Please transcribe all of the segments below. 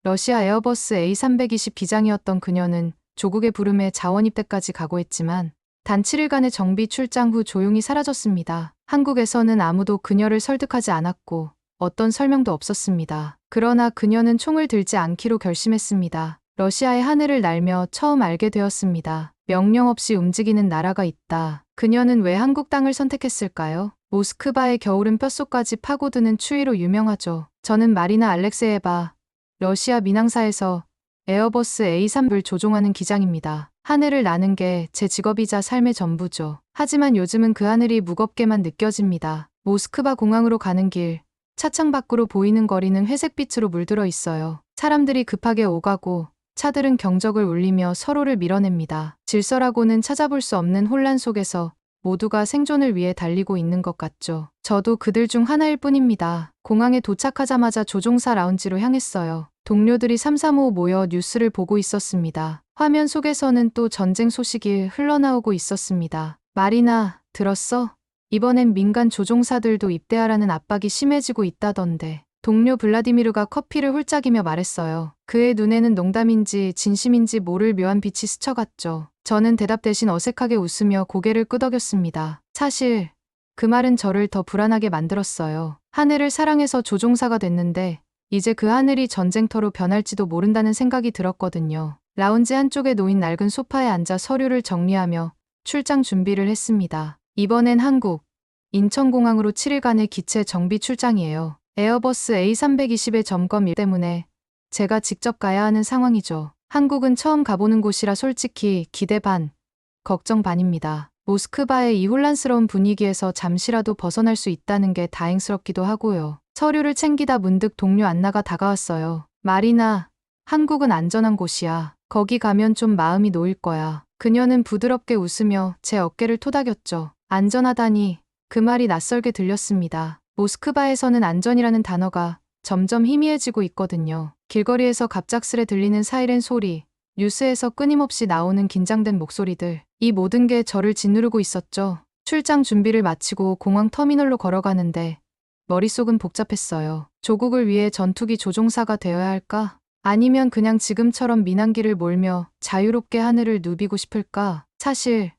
러시아 에어버스 A320 기장이었던 그녀는 조국의 부름에 자원 입대까지 각오했지만 단 7일간의 정비 출장 후 조용히 사라졌습니다. 한국에서는 아무도 그녀를 설득하지 않았고 어떤 설명도 없었습니다. 그러나 그녀는 총을 들지 않기로 결심했습니다. 러시아의 하늘을 날며 처음 알게 되었습니다. 명령 없이 움직이는 나라가 있다. 그녀는 왜 한국 땅을 선택했을까요? 모스크바의 겨울은 뼛속까지 파고드는 추위로 유명하죠. 저는 마리나 알렉세예바, 러시아 민항사에서 에어버스 A3을 조종하는 기장입니다. 하늘을 나는 게 제 직업이자 삶의 전부죠. 하지만 요즘은 그 하늘이 무겁게만 느껴집니다. 모스크바 공항으로 가는 길, 차창 밖으로 보이는 거리는 회색빛으로 물들어 있어요. 사람들이 급하게 오가고 차들은 경적을 울리며 서로를 밀어냅니다. 질서라고는 찾아볼 수 없는 혼란 속에서 모두가 생존을 위해 달리고 있는 것 같죠. 저도 그들 중 하나일 뿐입니다. 공항에 도착하자마자 조종사 라운지로 향했어요. 동료들이 삼삼오오 모여 뉴스를 보고 있었습니다. 화면 속에서는 또 전쟁 소식이 흘러나오고 있었습니다. 마리나, 들었어? 이번엔 민간 조종사들도 입대하라는 압박이 심해지고 있다던데. 동료 블라디미르가 커피를 홀짝이며 말했어요. 그의 눈에는 농담인지 진심인지 모를 묘한 빛이 스쳐갔죠. 저는 대답 대신 어색하게 웃으며 고개를 끄덕였습니다. 사실 그 말은 저를 더 불안하게 만들었어요. 하늘을 사랑해서 조종사가 됐는데 이제 그 하늘이 전쟁터로 변할지도 모른다는 생각이 들었거든요. 라운지 한쪽에 놓인 낡은 소파에 앉아 서류를 정리하며 출장 준비를 했습니다. 이번엔 한국, 인천공항으로 7일간의 기체 정비 출장이에요. 에어버스 A320의 점검 일 때문에 제가 직접 가야 하는 상황이죠. 한국은 처음 가보는 곳이라 솔직히 기대 반, 걱정 반입니다. 모스크바의 이 혼란스러운 분위기에서 잠시라도 벗어날 수 있다는 게 다행스럽기도 하고요. 서류를 챙기다 문득 동료 안나가 다가왔어요. 마리나, 한국은 안전한 곳이야. 거기 가면 좀 마음이 놓일 거야. 그녀는 부드럽게 웃으며 제 어깨를 토닥였죠. 안전하다니, 그 말이 낯설게 들렸습니다. 모스크바에서는 안전이라는 단어가 점점 희미해지고 있거든요. 길거리에서 갑작스레 들리는 사이렌 소리, 뉴스에서 끊임없이 나오는 긴장된 목소리들, 이 모든 게 저를 짓누르고 있었죠. 출장 준비를 마치고 공항 터미널로 걸어가는데 머릿속은 복잡했어요. 조국을 위해 전투기 조종사가 되어야 할까? 아니면 그냥 지금처럼 민항기를 몰며 자유롭게 하늘을 누비고 싶을까? 사실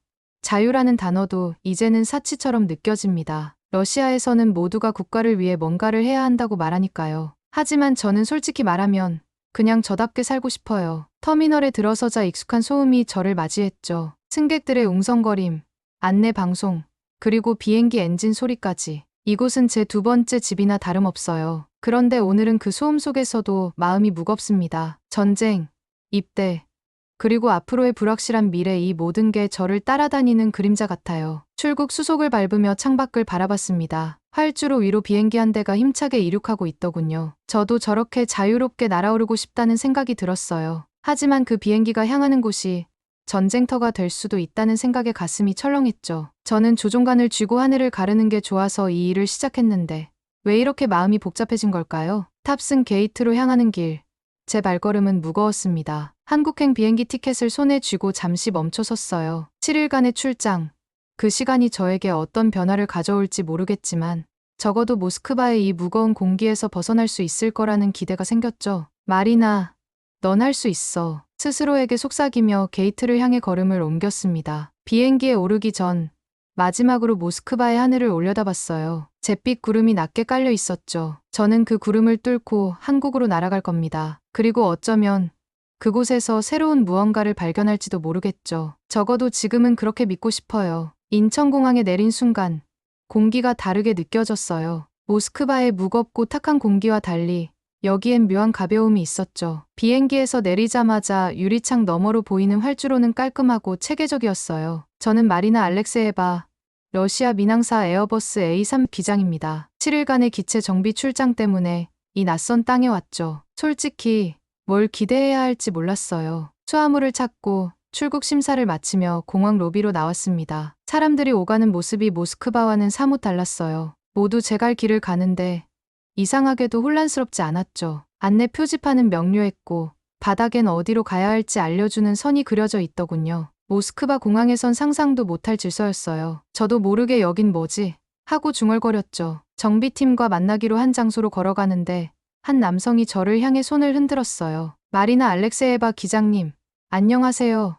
자유라는 단어도 이제는 사치처럼 느껴집니다. 러시아에서는 모두가 국가를 위해 뭔가를 해야 한다고 말하니까요. 하지만 저는 솔직히 말하면 그냥 저답게 살고 싶어요. 터미널에 들어서자 익숙한 소음이 저를 맞이했죠. 승객들의 웅성거림, 안내 방송, 그리고 비행기 엔진 소리까지. 이곳은 제 두 번째 집이나 다름없어요. 그런데 오늘은 그 소음 속에서도 마음이 무겁습니다. 전쟁, 입대, 그리고 앞으로의 불확실한 미래, 이 모든 게 저를 따라다니는 그림자 같아요. 출국 수속을 밟으며 창밖을 바라봤습니다. 활주로 위로 비행기 한 대가 힘차게 이륙하고 있더군요. 저도 저렇게 자유롭게 날아오르고 싶다는 생각이 들었어요. 하지만 그 비행기가 향하는 곳이 전쟁터가 될 수도 있다는 생각에 가슴이 철렁했죠. 저는 조종관을 쥐고 하늘을 가르는 게 좋아서 이 일을 시작했는데 왜 이렇게 마음이 복잡해진 걸까요? 탑승 게이트로 향하는 길. 제 발걸음은 무거웠습니다. 한국행 비행기 티켓을 손에 쥐고 잠시 멈춰 섰어요. 7일간의 출장. 그 시간이 저에게 어떤 변화를 가져올지 모르겠지만 적어도 모스크바의 이 무거운 공기에서 벗어날 수 있을 거라는 기대가 생겼죠. 마리나, 넌 할 수 있어. 스스로에게 속삭이며 게이트를 향해 걸음을 옮겼습니다. 비행기에 오르기 전 마지막으로 모스크바의 하늘을 올려다봤어요. 잿빛 구름이 낮게 깔려 있었죠. 저는 그 구름을 뚫고 한국으로 날아갈 겁니다. 그리고 어쩌면 그곳에서 새로운 무언가를 발견할지도 모르겠죠. 적어도 지금은 그렇게 믿고 싶어요. 인천공항에 내린 순간 공기가 다르게 느껴졌어요. 모스크바의 무겁고 탁한 공기와 달리 여기엔 묘한 가벼움이 있었죠. 비행기에서 내리자마자 유리창 너머로 보이는 활주로는 깔끔하고 체계적이었어요. 저는 마리나 알렉세예바, 러시아 민항사 에어버스 A3 기장입니다. 7일간의 기체 정비 출장 때문에 이 낯선 땅에 왔죠. 솔직히 뭘 기대해야 할지 몰랐어요. 수화물을 찾고 출국 심사를 마치며 공항 로비로 나왔습니다. 사람들이 오가는 모습이 모스크바와는 사뭇 달랐어요. 모두 제 갈 길을 가는데 이상하게도 혼란스럽지 않았죠. 안내 표지판은 명료했고 바닥엔 어디로 가야 할지 알려주는 선이 그려져 있더군요. 모스크바 공항에선 상상도 못할 질서였어요. 저도 모르게 여긴 뭐지? 하고 중얼거렸죠. 정비팀과 만나기로 한 장소로 걸어가는데 한 남성이 저를 향해 손을 흔들었어요. 마리나 알렉세예바 기장님, 안녕하세요.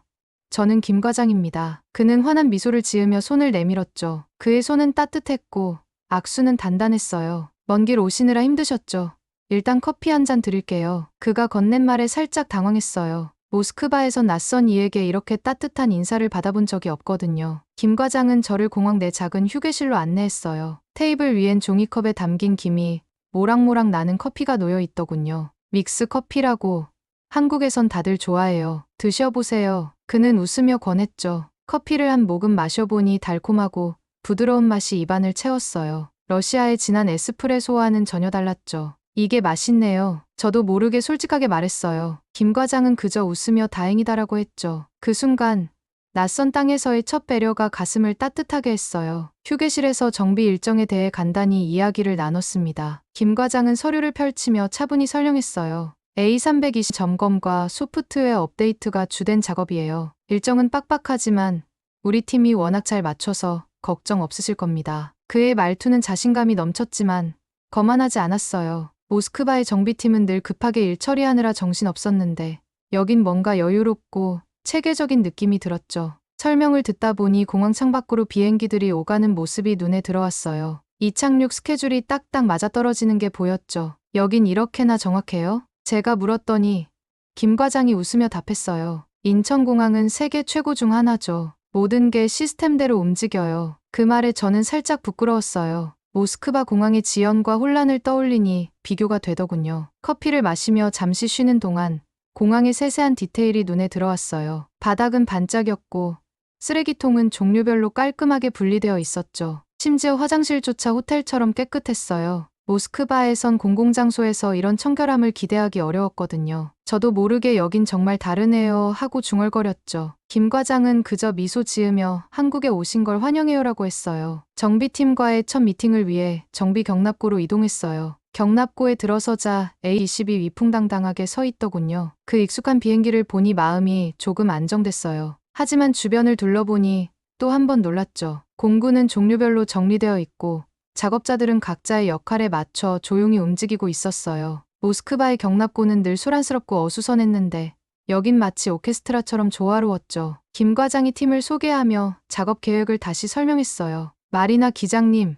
저는 김 과장입니다. 그는 환한 미소를 지으며 손을 내밀었죠. 그의 손은 따뜻했고 악수는 단단했어요. 먼 길 오시느라 힘드셨죠? 일단 커피 한 잔 드릴게요. 그가 건넨 말에 살짝 당황했어요. 모스크바에선 낯선 이에게 이렇게 따뜻한 인사를 받아본 적이 없거든요. 김 과장은 저를 공항 내 작은 휴게실로 안내했어요. 테이블 위엔 종이컵에 담긴 김이 모락모락 나는 커피가 놓여 있더군요. 믹스 커피라고. 한국에선 다들 좋아해요. 드셔보세요. 그는 웃으며 권했죠. 커피를 한 모금 마셔보니 달콤하고 부드러운 맛이 입안을 채웠어요. 러시아의 진한 에스프레소와는 전혀 달랐죠. 이게 맛있네요. 저도 모르게 솔직하게 말했어요. 김 과장은 그저 웃으며 다행이다라고 했죠. 그 순간 낯선 땅에서의 첫 배려가 가슴을 따뜻하게 했어요. 휴게실에서 정비 일정에 대해 간단히 이야기를 나눴습니다. 김 과장은 서류를 펼치며 차분히 설명했어요. A320 점검과 소프트웨어 업데이트가 주된 작업이에요. 일정은 빡빡하지만 우리 팀이 워낙 잘 맞춰서 걱정 없으실 겁니다. 그의 말투는 자신감이 넘쳤지만 거만하지 않았어요. 모스크바의 정비팀은 늘 급하게 일 처리하느라 정신없었는데 여긴 뭔가 여유롭고 체계적인 느낌이 들었죠. 설명을 듣다 보니 공항 창밖으로 비행기들이 오가는 모습이 눈에 들어왔어요. 이착륙 스케줄이 딱딱 맞아떨어지는 게 보였죠. 여긴 이렇게나 정확해요? 제가 물었더니 김 과장이 웃으며 답했어요. 인천공항은 세계 최고 중 하나죠. 모든 게 시스템대로 움직여요. 그 말에 저는 살짝 부끄러웠어요. 모스크바 공항의 지연과 혼란을 떠올리니 비교가 되더군요. 커피를 마시며 잠시 쉬는 동안 공항의 세세한 디테일이 눈에 들어왔어요. 바닥은 반짝였고 쓰레기통은 종류별로 깔끔하게 분리되어 있었죠. 심지어 화장실조차 호텔처럼 깨끗했어요. 모스크바에선 공공장소에서 이런 청결함을 기대하기 어려웠거든요. 저도 모르게 여긴 정말 다르네요 하고 중얼거렸죠. 김 과장은 그저 미소 지으며 한국에 오신 걸 환영해요라고 했어요. 정비팀과의 첫 미팅을 위해 정비 경납고로 이동했어요. 경납고에 들어서자 A22 위풍당당하게 서 있더군요. 그 익숙한 비행기를 보니 마음이 조금 안정됐어요. 하지만 주변을 둘러보니 또 한 번 놀랐죠. 공구는 종류별로 정리되어 있고 작업자들은 각자의 역할에 맞춰 조용히 움직이고 있었어요. 모스크바의 경납고는 늘 소란스럽고 어수선했는데 여긴 마치 오케스트라처럼 조화로웠죠. 김 과장이 팀을 소개하며 작업 계획을 다시 설명했어요. 마리나 기장님,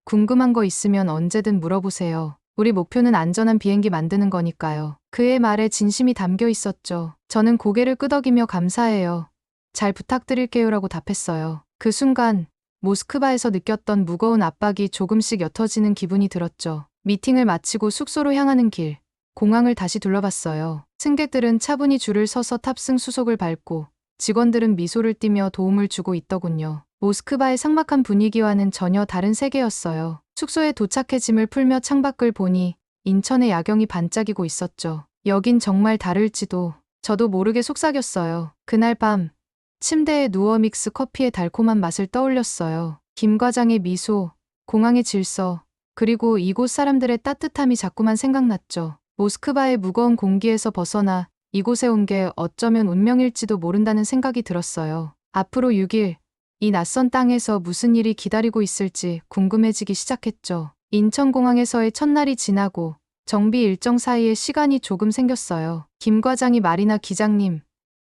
궁금한 거 있으면 언제든 물어보세요. 우리 목표는 안전한 비행기 만드는 거니까요. 그의 말에 진심이 담겨 있었죠. 저는 고개를 끄덕이며 감사해요. 잘 부탁드릴게요라고 답했어요. 그 순간 모스크바에서 느꼈던 무거운 압박이 조금씩 옅어지는 기분이 들었죠. 미팅을 마치고 숙소로 향하는 길, 공항을 다시 둘러봤어요. 승객들은 차분히 줄을 서서 탑승 수속을 밟고 직원들은 미소를 띠며 도움을 주고 있더군요. 모스크바의 삭막한 분위기와는 전혀 다른 세계였어요. 숙소에 도착해 짐을 풀며 창밖을 보니 인천의 야경이 반짝이고 있었죠. 여긴 정말 다를지도 저도 모르게 속삭였어요. 그날 밤 침대에 누워 믹스 커피의 달콤한 맛을 떠올렸어요. 김 과장의 미소, 공항의 질서, 그리고 이곳 사람들의 따뜻함이 자꾸만 생각났죠. 모스크바의 무거운 공기에서 벗어나 이곳에 온 게 어쩌면 운명일지도 모른다는 생각이 들었어요. 앞으로 6일, 이 낯선 땅에서 무슨 일이 기다리고 있을지 궁금해지기 시작했죠. 인천공항에서의 첫날이 지나고 정비 일정 사이에 시간이 조금 생겼어요. 김 과장이 마리나 기장님,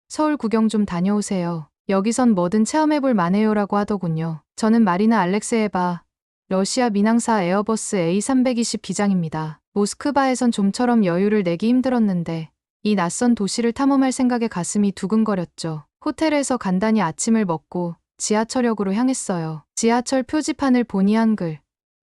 서울 구경 좀 다녀오세요. 여기선 뭐든 체험해볼 만해요라고 하더군요. 저는 마리나 알렉세예바, 러시아 민항사 에어버스 A320 기장입니다. 모스크바에선 좀처럼 여유를 내기 힘들었는데 이 낯선 도시를 탐험할 생각에 가슴이 두근거렸죠. 호텔에서 간단히 아침을 먹고 지하철역으로 향했어요. 지하철 표지판을 보니 한글,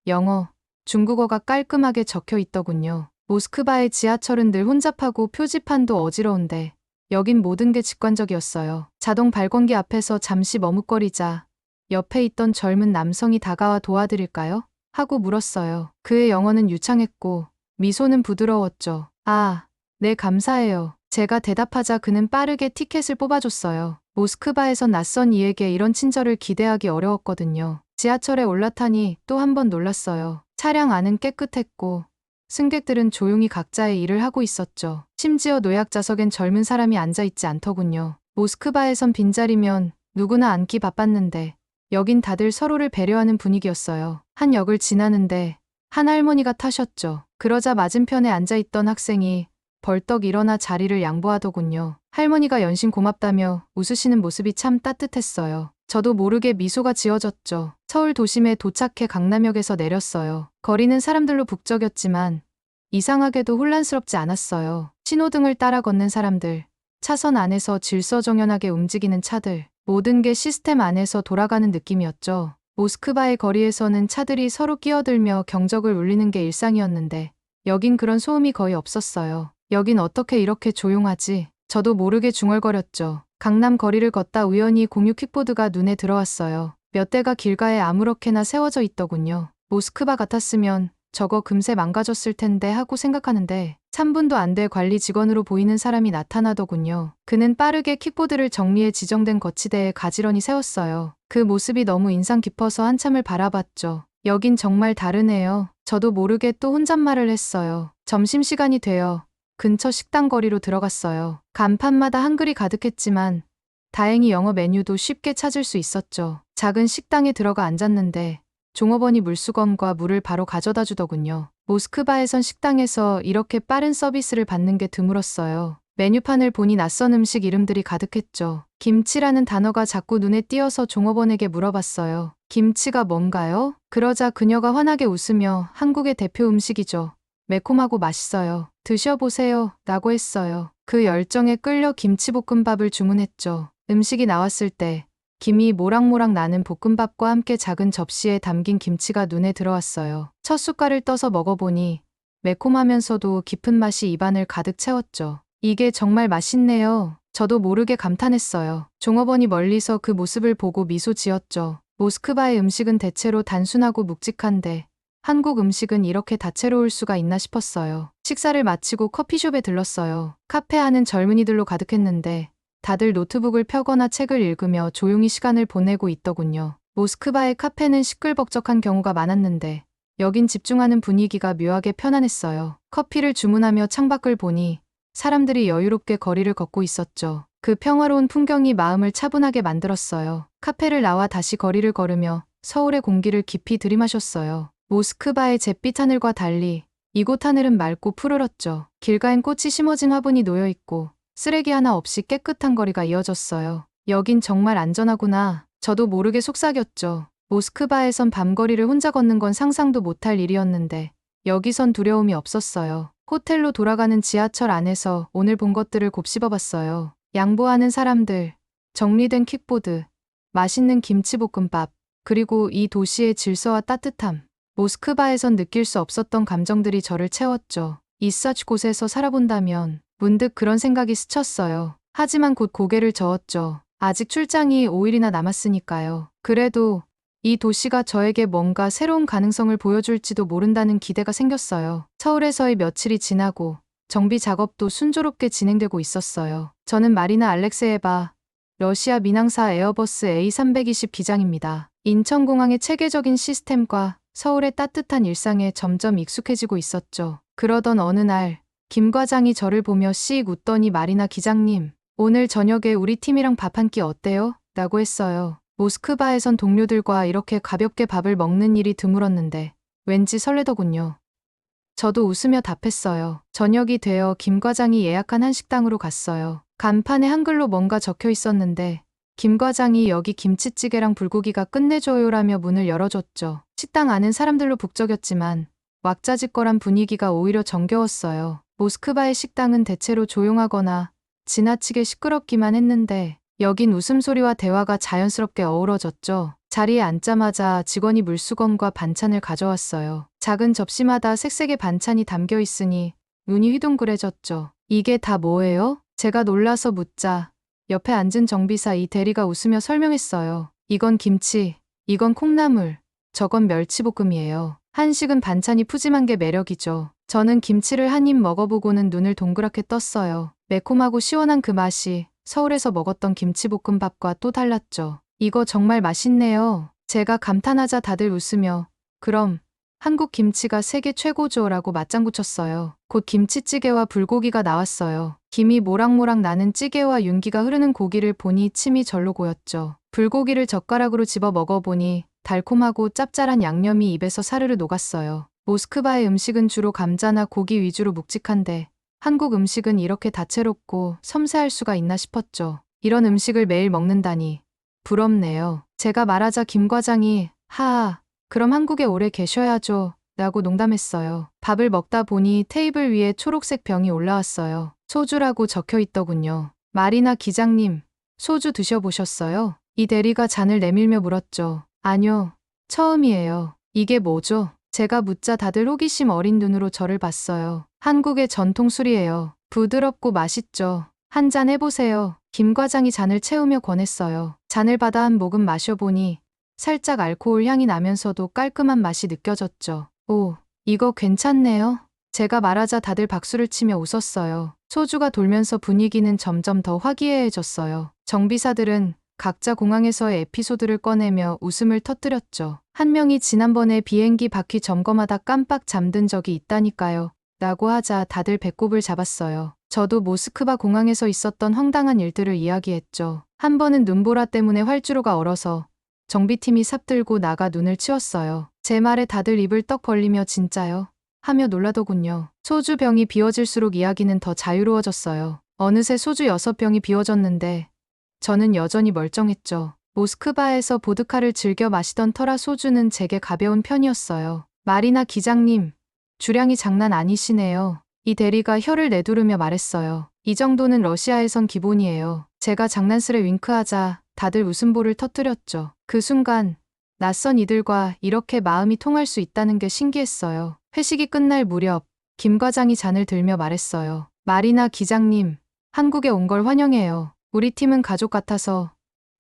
영어, 중국어가 깔끔하게 적혀 있더군요. 모스크바의 지하철은 늘 혼잡하고 표지판도 어지러운데 여긴 모든 게 직관적이었어요. 자동 발권기 앞에서 잠시 머뭇거리자 옆에 있던 젊은 남성이 다가와 도와드릴까요? 하고 물었어요. 그의 영어는 유창했고 미소는 부드러웠죠. 아, 네 감사해요. 제가 대답하자 그는 빠르게 티켓을 뽑아줬어요. 모스크바에선 낯선 이에게 이런 친절을 기대하기 어려웠거든요. 지하철에 올라타니 또 한 번 놀랐어요. 차량 안은 깨끗했고 승객들은 조용히 각자의 일을 하고 있었죠. 심지어 노약자석엔 젊은 사람이 앉아있지 않더군요. 모스크바에선 빈자리면 누구나 앉기 바빴는데 여긴 다들 서로를 배려하는 분위기였어요. 한 역을 지나는데 한 할머니가 타셨죠. 그러자 맞은편에 앉아있던 학생이 벌떡 일어나 자리를 양보하더군요. 할머니가 연신 고맙다며 웃으시는 모습이 참 따뜻했어요. 저도 모르게 미소가 지어졌죠. 서울 도심에 도착해 강남역에서 내렸어요. 거리는 사람들로 북적였지만 이상하게도 혼란스럽지 않았어요. 신호등을 따라 걷는 사람들, 차선 안에서 질서정연하게 움직이는 차들, 모든 게 시스템 안에서 돌아가는 느낌이었죠. 모스크바의 거리에서는 차들이 서로 끼어들며 경적을 울리는 게 일상이었는데 여긴 그런 소음이 거의 없었어요. 여긴 어떻게 이렇게 조용하지? 저도 모르게 중얼거렸죠. 강남 거리를 걷다 우연히 공유 킥보드가 눈에 들어왔어요. 몇 대가 길가에 아무렇게나 세워져 있더군요. 모스크바 같았으면 저거 금세 망가졌을 텐데 하고 생각하는데 3분도 안 돼 관리 직원으로 보이는 사람이 나타나더군요. 그는 빠르게 킥보드를 정리해 지정된 거치대에 가지런히 세웠어요. 그 모습이 너무 인상 깊어서 한참을 바라봤죠. 여긴 정말 다르네요. 저도 모르게 또 혼잣말을 했어요. 점심시간이 되어 근처 식당 거리로 들어갔어요. 간판마다 한글이 가득했지만 다행히 영어 메뉴도 쉽게 찾을 수 있었죠. 작은 식당에 들어가 앉았는데 종업원이 물수건과 물을 바로 가져다 주더군요. 모스크바에선 식당에서 이렇게 빠른 서비스를 받는 게 드물었어요. 메뉴판을 보니 낯선 음식 이름들이 가득했죠. 김치라는 단어가 자꾸 눈에 띄어서 종업원에게 물어봤어요. 김치가 뭔가요? 그러자 그녀가 환하게 웃으며 한국의 대표 음식이죠. 매콤하고 맛있어요. 드셔보세요. 라고 했어요. 그 열정에 끌려 김치볶음밥을 주문했죠. 음식이 나왔을 때 김이 모락모락 나는 볶음밥과 함께 작은 접시에 담긴 김치가 눈에 들어왔어요. 첫 숟갈을 떠서 먹어보니 매콤하면서도 깊은 맛이 입안을 가득 채웠죠. 이게 정말 맛있네요. 저도 모르게 감탄했어요. 종업원이 멀리서 그 모습을 보고 미소 지었죠. 모스크바의 음식은 대체로 단순하고 묵직한데 한국 음식은 이렇게 다채로울 수가 있나 싶었어요. 식사를 마치고 커피숍에 들렀어요. 카페 안은 젊은이들로 가득했는데 다들 노트북을 펴거나 책을 읽으며 조용히 시간을 보내고 있더군요. 모스크바의 카페는 시끌벅적한 경우가 많았는데 여긴 집중하는 분위기가 묘하게 편안했어요. 커피를 주문하며 창밖을 보니 사람들이 여유롭게 거리를 걷고 있었죠. 그 평화로운 풍경이 마음을 차분하게 만들었어요. 카페를 나와 다시 거리를 걸으며 서울의 공기를 깊이 들이마셨어요. 모스크바의 잿빛 하늘과 달리 이곳 하늘은 맑고 푸르렀죠. 길가엔 꽃이 심어진 화분이 놓여있고 쓰레기 하나 없이 깨끗한 거리가 이어졌어요. 여긴 정말 안전하구나. 저도 모르게 속삭였죠. 모스크바에선 밤거리를 혼자 걷는 건 상상도 못할 일이었는데 여기선 두려움이 없었어요. 호텔로 돌아가는 지하철 안에서 오늘 본 것들을 곱씹어봤어요. 양보하는 사람들, 정리된 킥보드, 맛있는 김치볶음밥, 그리고 이 도시의 질서와 따뜻함. 모스크바에선 느낄 수 없었던 감정들이 저를 채웠죠. 이사치 곳에서 살아본다면 문득 그런 생각이 스쳤어요. 하지만 곧 고개를 저었죠. 아직 출장이 5일이나 남았으니까요. 그래도 이 도시가 저에게 뭔가 새로운 가능성을 보여줄지도 모른다는 기대가 생겼어요. 서울에서의 며칠이 지나고 정비 작업도 순조롭게 진행되고 있었어요. 저는 마리나 알렉세예바, 러시아 민항사 에어버스 A320 기장입니다. 인천공항의 체계적인 시스템과 서울의 따뜻한 일상에 점점 익숙해지고 있었죠. 그러던 어느 날 김 과장이 저를 보며 씩 웃더니 마리나 기장님, 오늘 저녁에 우리 팀이랑 밥 한 끼 어때요? 라고 했어요. 모스크바에선 동료들과 이렇게 가볍게 밥을 먹는 일이 드물었는데 왠지 설레더군요. 저도 웃으며 답했어요. 저녁이 되어 김 과장이 예약한 한식당으로 갔어요. 간판에 한글로 뭔가 적혀 있었는데 김 과장이 여기 김치찌개랑 불고기가 끝내줘요라며 문을 열어줬죠. 식당 안은 사람들로 북적였지만 왁자지껄한 분위기가 오히려 정겨웠어요. 모스크바의 식당은 대체로 조용하거나 지나치게 시끄럽기만 했는데 여긴 웃음소리와 대화가 자연스럽게 어우러졌죠. 자리에 앉자마자 직원이 물수건과 반찬을 가져왔어요. 작은 접시마다 색색의 반찬이 담겨 있으니 눈이 휘둥그레졌죠. 이게 다 뭐예요? 제가 놀라서 묻자 옆에 앉은 정비사 이 대리가 웃으며 설명했어요. 이건 김치, 이건 콩나물, 저건 멸치볶음이에요. 한식은 반찬이 푸짐한 게 매력이죠. 저는 김치를 한 입 먹어보고는 눈을 동그랗게 떴어요. 매콤하고 시원한 그 맛이 서울에서 먹었던 김치볶음밥과 또 달랐죠. 이거 정말 맛있네요. 제가 감탄하자 다들 웃으며 그럼 한국 김치가 세계 최고죠라고 맞장구 쳤어요. 곧 김치찌개와 불고기가 나왔어요. 김이 모락모락 나는 찌개와 윤기가 흐르는 고기를 보니 침이 절로 고였죠. 불고기를 젓가락으로 집어 먹어보니 달콤하고 짭짤한 양념이 입에서 사르르 녹았어요. 모스크바의 음식은 주로 감자나 고기 위주로 묵직한데 한국 음식은 이렇게 다채롭고 섬세할 수가 있나 싶었죠. 이런 음식을 매일 먹는다니 부럽네요. 제가 말하자 김 과장이 하하, 그럼 한국에 오래 계셔야죠 라고 농담했어요. 밥을 먹다 보니 테이블 위에 초록색 병이 올라왔어요. 소주라고 적혀 있더군요. 마리나 기장님, 소주 드셔보셨어요? 이 대리가 잔을 내밀며 물었죠. 아니요, 처음이에요. 이게 뭐죠? 제가 묻자 다들 호기심 어린 눈으로 저를 봤어요. 한국의 전통 술이에요. 부드럽고 맛있죠. 한 잔 해보세요. 김 과장이 잔을 채우며 권했어요. 잔을 받아 한 모금 마셔보니 살짝 알코올 향이 나면서도 깔끔한 맛이 느껴졌죠. 오, 이거 괜찮네요. 제가 말하자 다들 박수를 치며 웃었어요. 소주가 돌면서 분위기는 점점 더 화기애애해졌어요. 정비사들은 각자 공항에서의 에피소드를 꺼내며 웃음을 터뜨렸죠. 한 명이 지난번에 비행기 바퀴 점검하다 깜빡 잠든 적이 있다니까요. 라고 하자 다들 배꼽을 잡았어요. 저도 모스크바 공항에서 있었던 황당한 일들을 이야기했죠. 한 번은 눈보라 때문에 활주로가 얼어서 정비팀이 삽들고 나가 눈을 치웠어요. 제 말에 다들 입을 떡 벌리며 진짜요? 하며 놀라더군요. 소주병이 비워질수록 이야기는 더 자유로워졌어요. 어느새 소주 6병이 비워졌는데 저는 여전히 멀쩡했죠. 모스크바에서 보드카를 즐겨 마시던 터라 소주는 제게 가벼운 편이었어요. 마리나 기장님, 주량이 장난 아니시네요. 이 대리가 혀를 내두르며 말했어요. 이 정도는 러시아에선 기본이에요. 제가 장난스레 윙크하자 다들 웃음보를 터뜨렸죠. 그 순간 낯선 이들과 이렇게 마음이 통할 수 있다는 게 신기했어요. 회식이 끝날 무렵 김 과장이 잔을 들며 말했어요. 마리나 기장님, 한국에 온 걸 환영해요. 우리 팀은 가족 같아서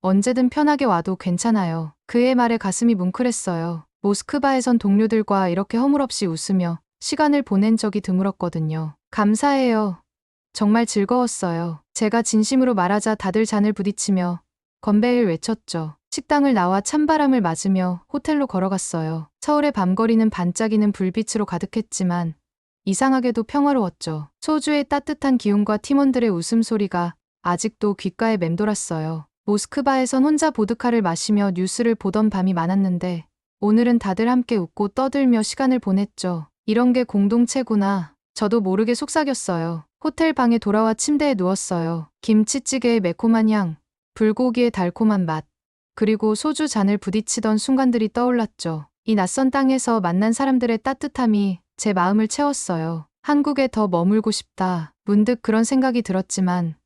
언제든 편하게 와도 괜찮아요. 그의 말에 가슴이 뭉클했어요. 모스크바에선 동료들과 이렇게 허물없이 웃으며 시간을 보낸 적이 드물었거든요. 감사해요. 정말 즐거웠어요. 제가 진심으로 말하자 다들 잔을 부딪히며 건배를 외쳤죠. 식당을 나와 찬바람을 맞으며 호텔로 걸어갔어요. 서울의 밤거리는 반짝이는 불빛으로 가득했지만 이상하게도 평화로웠죠. 소주의 따뜻한 기운과 팀원들의 웃음소리가 아직도 귓가에 맴돌았어요. 모스크바에선 혼자 보드카를 마시며 뉴스를 보던 밤이 많았는데 오늘은 다들 함께 웃고 떠들며 시간을 보냈죠. 이런 게 공동체구나. 저도 모르게 속삭였어요. 호텔 방에 돌아와 침대에 누웠어요. 김치찌개의 매콤한 향, 불고기의 달콤한 맛, 그리고 소주 잔을 부딪히던 순간들이 떠올랐죠. 이 낯선 땅에서 만난 사람들의 따뜻함이 제 마음을 채웠어요. 한국에 더 머물고 싶다. 문득 그런 생각이 들었지만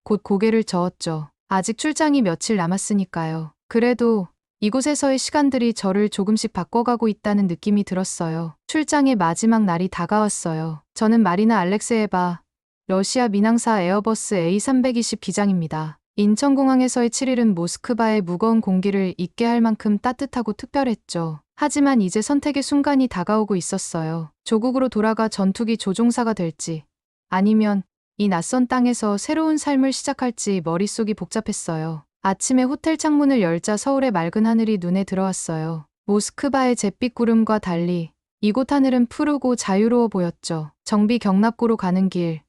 곧 고개를 저었죠. 아직 출장이 며칠 남았으니까요. 그래도 이곳에서의 시간들이 저를 조금씩 바꿔가고 있다는 느낌이 들었어요. 출장의 마지막 날이 다가왔어요. 저는 마리나 알렉세예바, 러시아 민항사 에어버스 A320 기장입니다. 인천공항에서의 7일은 모스크바의 무거운 공기를 잊게 할 만큼 따뜻하고 특별했죠. 하지만 이제 선택의 순간이 다가오고 있었어요. 조국으로 돌아가 전투기 조종사가 될지, 아니면 이 낯선 땅에서 새로운 삶을 시작할지 머릿속이 복잡했어요. 아침에 호텔 창문을 열자 서울의 맑은 하늘이 눈에 들어왔어요. 모스크바의 잿빛 구름과 달리 이곳 하늘은 푸르고 자유로워 보였죠. 정비 경납고로 가는 길,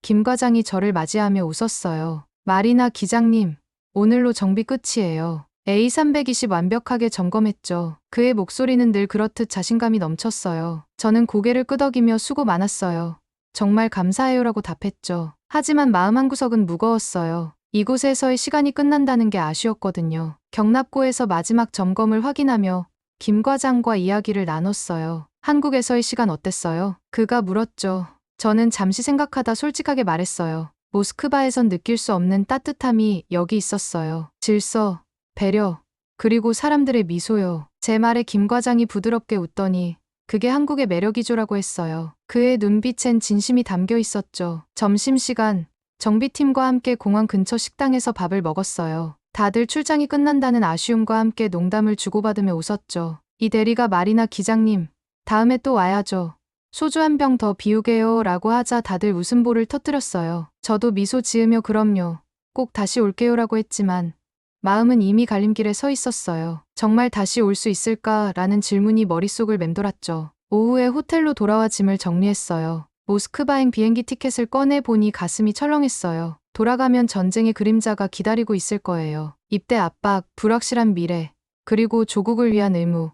김 과장이 저를 맞이하며 웃었어요. 마리나 기장님, 오늘로 정비 끝이에요. A320 완벽하게 점검했죠. 그의 목소리는 늘 그렇듯 자신감이 넘쳤어요. 저는 고개를 끄덕이며 수고 많았어요. 정말 감사해요라고 답했죠. 하지만 마음 한구석은 무거웠어요. 이곳에서의 시간이 끝난다는 게 아쉬웠거든요. 경납고에서 마지막 점검을 확인하며 김 과장과 이야기를 나눴어요. 한국에서의 시간 어땠어요? 그가 물었죠. 저는 잠시 생각하다 솔직하게 말했어요. 모스크바에선 느낄 수 없는 따뜻함이 여기 있었어요. 질서, 배려, 그리고 사람들의 미소요. 제 말에 김 과장이 부드럽게 웃더니 그게 한국의 매력이죠라고 했어요. 그의 눈빛엔 진심이 담겨 있었죠. 점심시간, 정비팀과 함께 공항 근처 식당에서 밥을 먹었어요. 다들 출장이 끝난다는 아쉬움과 함께 농담을 주고받으며 웃었죠. 이 대리가 마리나 기장님, 다음에 또 와야죠. 소주 한 병 더 비우게요 라고 하자 다들 웃음보를 터뜨렸어요. 저도 미소 지으며 그럼요. 꼭 다시 올게요라고 했지만 마음은 이미 갈림길에 서 있었어요. 정말 다시 올 수 있을까라는 질문이 머릿속을 맴돌았죠. 오후에 호텔로 돌아와 짐을 정리했어요. 모스크바행 비행기 티켓을 꺼내보니 가슴이 철렁했어요. 돌아가면 전쟁의 그림자가 기다리고 있을 거예요. 입대 압박, 불확실한 미래, 그리고 조국을 위한 의무.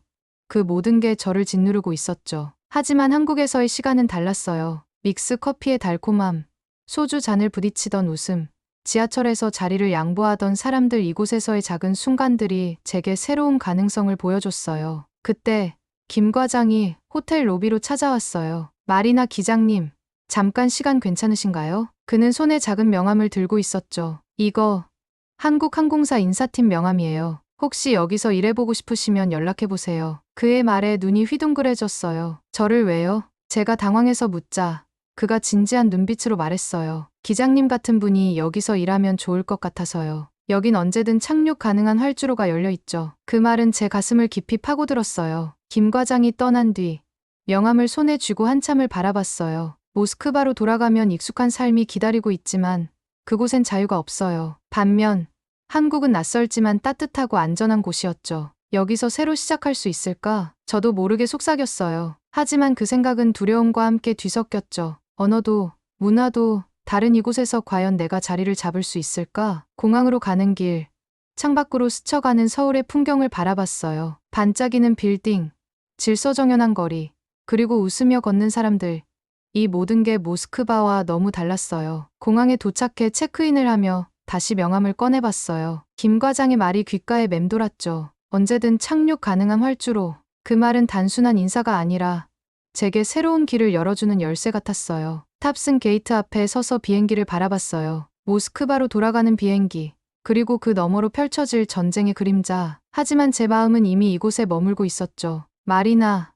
그 모든 게 저를 짓누르고 있었죠. 하지만 한국에서의 시간은 달랐어요. 믹스 커피의 달콤함, 소주 잔을 부딪히던 웃음, 지하철에서 자리를 양보하던 사람들, 이곳에서의 작은 순간들이 제게 새로운 가능성을 보여줬어요. 그때 김 과장이 호텔 로비로 찾아왔어요. 마리나 기장님, 잠깐 시간 괜찮으신가요? 그는 손에 작은 명함을 들고 있었죠. 이거 한국항공사 인사팀 명함이에요. 혹시 여기서 일해보고 싶으시면 연락해보세요. 그의 말에 눈이 휘둥그레졌어요. 저를 왜요? 제가 당황해서 묻자 그가 진지한 눈빛으로 말했어요. 기장님 같은 분이 여기서 일하면 좋을 것 같아서요. 여긴 언제든 착륙 가능한 활주로가 열려있죠. 그 말은 제 가슴을 깊이 파고들었어요. 김 과장이 떠난 뒤 명함을 손에 쥐고 한참을 바라봤어요. 모스크바로 돌아가면 익숙한 삶이 기다리고 있지만 그곳엔 자유가 없어요. 반면 한국은 낯설지만 따뜻하고 안전한 곳이었죠. 여기서 새로 시작할 수 있을까? 저도 모르게 속삭였어요. 하지만 그 생각은 두려움과 함께 뒤섞였죠. 언어도, 문화도 다른 이곳에서 과연 내가 자리를 잡을 수 있을까? 공항으로 가는 길, 창밖으로 스쳐가는 서울의 풍경을 바라봤어요. 반짝이는 빌딩, 질서정연한 거리, 그리고 웃으며 걷는 사람들. 이 모든 게 모스크바와 너무 달랐어요. 공항에 도착해 체크인을 하며 다시 명함을 꺼내봤어요. 김 과장의 말이 귓가에 맴돌았죠. 언제든 착륙 가능한 활주로. 그 말은 단순한 인사가 아니라 제게 새로운 길을 열어주는 열쇠 같았어요. 탑승 게이트 앞에 서서 비행기를 바라봤어요. 모스크바로 돌아가는 비행기, 그리고 그 너머로 펼쳐질 전쟁의 그림자. 하지만 제 마음은 이미 이곳에 머물고 있었죠. 마리나,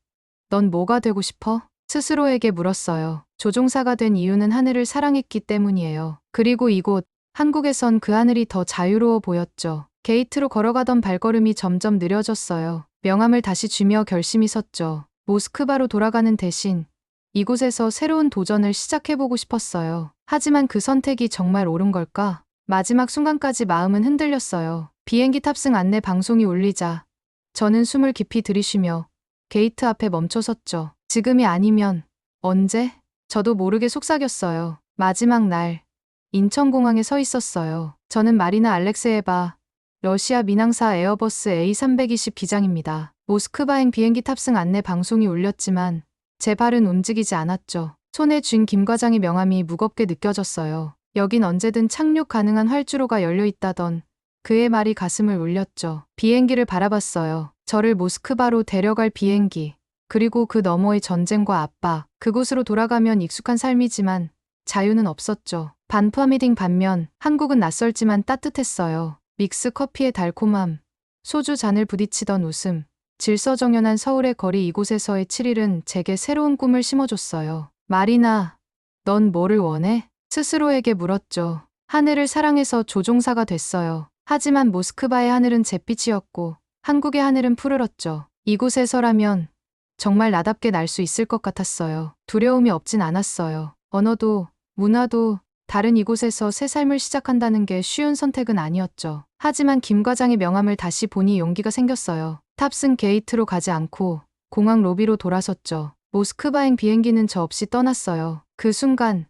넌 뭐가 되고 싶어? 스스로에게 물었어요. 조종사가 된 이유는 하늘을 사랑했기 때문이에요. 그리고 이곳, 한국에선 그 하늘이 더 자유로워 보였죠. 게이트로 걸어가던 발걸음이 점점 느려졌어요. 명함을 다시 쥐며 결심이 섰죠. 모스크바로 돌아가는 대신 이곳에서 새로운 도전을 시작해보고 싶었어요. 하지만 그 선택이 정말 옳은 걸까? 마지막 순간까지 마음은 흔들렸어요. 비행기 탑승 안내 방송이 울리자 저는 숨을 깊이 들이쉬며 게이트 앞에 멈춰 섰죠. 지금이 아니면 언제? 저도 모르게 속삭였어요. 마지막 날 인천공항에 서 있었어요. 저는 마리나 알렉세예바, 러시아 민항사 에어버스 A320 기장입니다. 모스크바행 비행기 탑승 안내 방송이 울렸지만 제 발은 움직이지 않았죠. 손에 쥔 김 과장의 명함이 무겁게 느껴졌어요. 여긴 언제든 착륙 가능한 활주로가 열려있다던 그의 말이 가슴을 울렸죠. 비행기를 바라봤어요. 저를 모스크바로 데려갈 비행기, 그리고 그 너머의 전쟁과 압박. 그곳으로 돌아가면 익숙한 삶이지만 자유는 없었죠. 반프아미딩 반면 한국은 낯설지만 따뜻했어요. 믹스 커피의 달콤함, 소주 잔을 부딪히던 웃음, 질서정연한 서울의 거리. 이곳에서의 7일은 제게 새로운 꿈을 심어줬어요. 마리나, 넌 뭐를 원해? 스스로에게 물었죠. 하늘을 사랑해서 조종사가 됐어요. 하지만 모스크바의 하늘은 잿빛이었고 한국의 하늘은 푸르렀죠. 이곳에서라면 정말 나답게 날 수 있을 것 같았어요. 두려움이 없진 않았어요. 언어도, 문화도 다른 이곳에서 새 삶을 시작한다는 게 쉬운 선택은 아니었죠. 하지만 김 과장의 명함을 다시 보니 용기가 생겼어요. 탑승 게이트로 가지 않고 공항 로비로 돌아섰죠. 모스크바행 비행기는 저 없이 떠났어요. 그 순간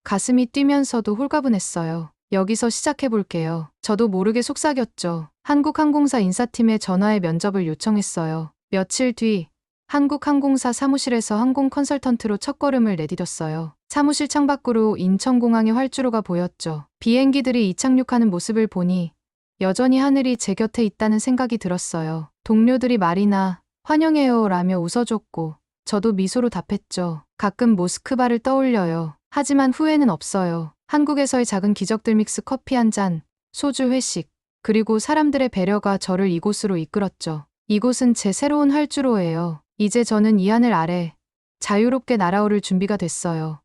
가슴이 뛰면서도 홀가분했어요. 여기서 시작해볼게요. 저도 모르게 속삭였죠. 한국항공사 인사팀에 전화해 면접을 요청했어요. 며칠 뒤 한국항공사 사무실에서 항공 컨설턴트로 첫걸음을 내디뎠어요. 사무실 창밖으로 인천공항의 활주로가 보였죠. 비행기들이 이착륙하는 모습을 보니 여전히 하늘이 제 곁에 있다는 생각이 들었어요. 동료들이 마리나, 환영해요 라며 웃어줬고 저도 미소로 답했죠. 가끔 모스크바를 떠올려요. 하지만 후회는 없어요. 한국에서의 작은 기적들, 믹스 커피 한 잔, 소주 회식, 그리고 사람들의 배려가 저를 이곳으로 이끌었죠. 이곳은 제 새로운 활주로예요. 이제 저는 이 하늘 아래 자유롭게 날아오를 준비가 됐어요.